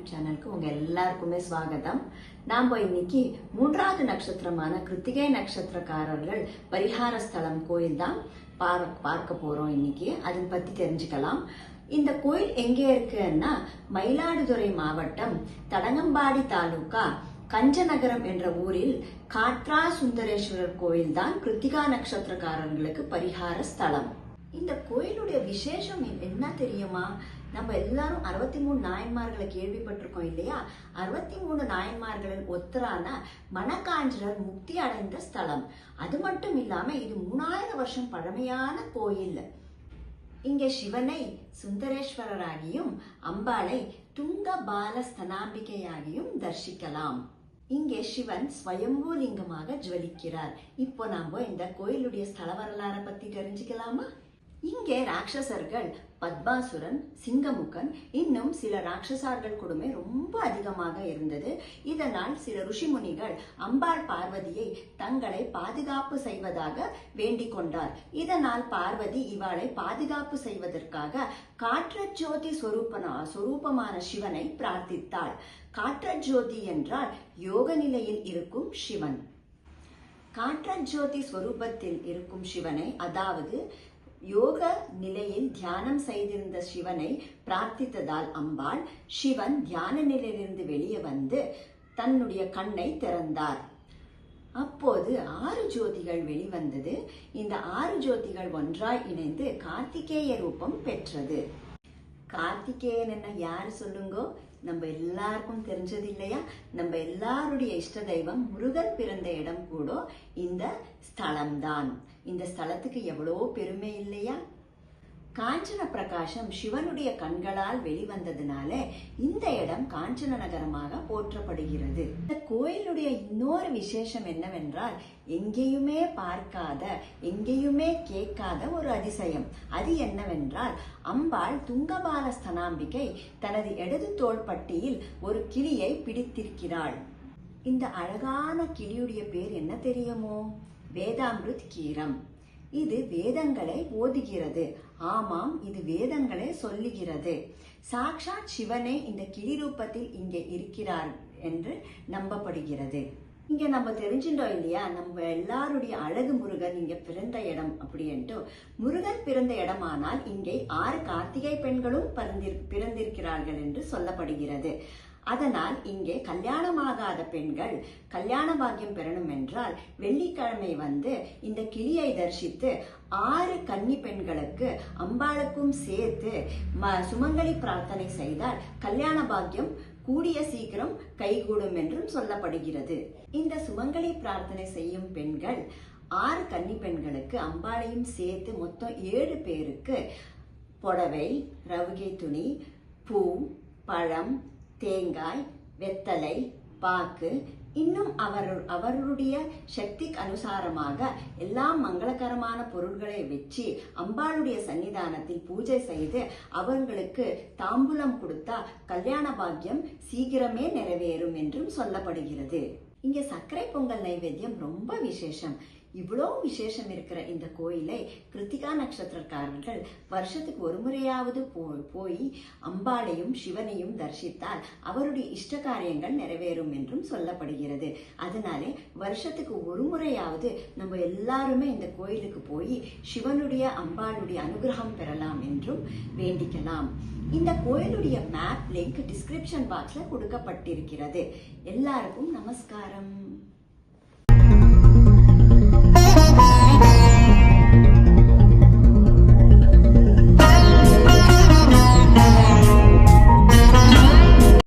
YouTube சேனலுக்கு உங்க எல்லாருக்குமே ஸ்வாகதம். நாம இன்னைக்கு மூன்றாவது நட்சத்திரமான கிருத்திகை நட்சத்திரக்காரர்கள் பரிகார ஸ்தலம் கோயில் தான் பார்க்க போறோம். இன்னைக்கு அதை பத்தி தெரிஞ்சுக்கலாம். இந்த கோயில் எங்கே இருக்குன்னா மயிலாடுதுறை மாவட்டம் தடங்கம்பாடி தாலுகா கஞ்சநகரம் என்ற ஊரில் காட்ரா சுந்தரேஸ்வரர் கோயில் தான் கிருத்திகா நட்சத்திரக்காரர்களுக்கு பரிகார ஸ்தலம். இந்த கோயிலுடைய விசேஷம் என்ன தெரியுமா? நம்ம எல்லாரும் 63 நாயன்மார்களை கேள்விப்பட்டிருக்கோம் இல்லையா? 63 நாயன்மார்களில் ஒத்தரான மணக்காஞ்சலர் முக்தி அடைந்த ஸ்தலம். அது மட்டும் இல்லாம இது 3000 வருஷம் பழமையான கோயில். இங்கே சிவனை சுந்தரேஸ்வரராகியும் அம்பாளை துங்க பால ஸ்தனாம்பிகையாகியும் தரிசிக்கலாம். இங்கே சிவன் ஸ்வயம்பூ லிங்கமாக ஜுவலிக்கிறார். இப்போ நாம இந்த கோயிலுடைய ஸ்தல வரலாறை பத்தி தெரிஞ்சுக்கலாமா? இங்கே ராட்சசர்கள் பத்மாசுரன், சிங்கமுகன், இன்னும் சில ராட்சசார்கள் கொடுமை ரொம்ப அதிகமாக இருந்தது. இதனால் சில ருஷிமுனிகள் அம்பாள் பார்வதியை தங்களை பாதுகாப்பு செய்வதாக வேண்டிக் கொண்டார். இதனால் பார்வதி இவளை பாதுகாப்பு செய்வதற்காக காற்றஜோதி சொரூபமான சிவனை பிரார்த்தித்தாள். காற்றஜோதி என்றால் யோக நிலையில் இருக்கும் சிவன். காற்றஜோதி ஸ்வரூபத்தில் இருக்கும் சிவனை, அதாவது யோக நிலையில் தியானம் செய்திருந்த சிவனை பிரார்த்தித்ததால் அம்பாள் சிவன் தியான நிலையிலிருந்து வெளியே வந்து தன்னுடைய கண்ணை திறந்தார். அப்போது 6 ஜோதிகள் வெளிவந்தது. இந்த 6 ஜோதிகள் ஒன்றாய் இணைந்து கார்த்திகேய ரூபம் பெற்றது. கார்த்திகேயன் என்ன யாரு சொல்லுங்கோ? நம்ம எல்லாருக்கும் தெரிஞ்சது இல்லையா? நம்ம எல்லாருடைய இஷ்ட தெய்வம் முருகன் பிறந்த இடம் கூட இந்த ஸ்தலம்தான். இந்த ஸ்தலத்துக்கு எவ்வளோ பெருமை இல்லையா? காஞ்சன பிரகாசம் சிவனுடைய கண்களால் வெளிவந்ததுனால இந்த இடம் காஞ்சன நகரமாக போற்றப்படுகிறது. இந்த கோயிலுடைய இன்னொரு விசேஷம் என்னவென்றால் எங்கேயுமே பார்க்காத, எங்கேயுமே கேட்காத ஒரு அதிசயம். அது என்னவென்றால் அம்பாள் துங்கபால ஸ்தனாம்பிகை தனது இடது தோள்பட்டியில் ஒரு கிளியை பிடித்திருக்கிறாள். இந்த அழகான கிளியுடைய பேர் என்ன தெரியுமோ? வேதாமிருத் கீரம். இது வேதங்களை ஓதுகிறது. ஆமாம், இது வேதங்களை சொல்லுகிறது. சாக்ஷாத் சிவனே இந்த கிளி ரூபத்தில் இங்கே இருக்கிறார் என்று நம்பப்படுகிறது. இங்க நம்ம தெரிஞ்சுட்டோம் இல்லையா? நம்ம எல்லாருடைய அழகு முருகன் இங்க பிறந்த இடம் அப்படின்ட்டு. முருகன் பிறந்த இடமானால் இங்கே 6 கார்த்திகை பெண்களும் பிறந்திருக்கிறார்கள் என்று சொல்லப்படுகிறது. அதனால் இங்கே கல்யாணமாகாத பெண்கள் கல்யாண பாக்கியம் பெறணும் என்றால் வெள்ளிக்கிழமை வந்து இந்த கிளியை தரிசித்து 6 கன்னி பெண்களுக்கு அம்பாளுக்கும் சேர்த்து சுமங்கலி பிரார்த்தனை செய்தால் கல்யாண பாக்கியம் கூடிய சீக்கிரம் கைகூடும் என்றும் சொல்லப்படுகிறது. இந்த சுமங்கலி பிரார்த்தனை செய்யும் பெண்கள் 6 கன்னி பெண்களுக்கு அம்பாளையும் சேர்த்து மொத்தம் 7 பேருக்கு புடவை, ரவுகை துணி, பூ, பழம், தேங்காய், வெத்தலை, பாக்கு, இன்னும் அவருடைய சக்திக்கு அனுசாரமாக எல்லா மங்களகரமான பொருட்களை வச்சு அம்பாளுடைய சன்னிதானத்தில் பூஜை செய்து அவர்களுக்கு தாம்பூலம் கொடுத்தா கல்யாண பாக்கியம் சீக்கிரமே நிறைவேறும் என்றும் சொல்லப்படுகிறது. இங்க சர்க்கரை பொங்கல் நைவேத்தியம் ரொம்ப விசேஷம். இவ்வளோ விசேஷம் இருக்கிற இந்த கோயிலை கிருத்திகா நட்சத்திரக்காரர்கள் வருஷத்துக்கு ஒரு முறையாவது போய் அம்பாளையும் சிவனையும் தரிசித்தால் அவருடைய இஷ்ட காரியங்கள் நிறைவேறும் என்றும் சொல்லப்படுகிறது. அதனாலே வருஷத்துக்கு ஒரு முறையாவது நம்ம எல்லாருமே இந்த கோயிலுக்கு போய் சிவனுடைய அம்பாளுடைய அனுகிரகம் பெறலாம் என்றும் வேண்டிக்கலாம். இந்த கோயிலுடைய மேப் லிங்க் டிஸ்கிரிப்ஷன் பாக்ஸ்ல கொடுக்கப்பட்டிருக்கிறது. எல்லாருக்கும் நமஸ்காரம்.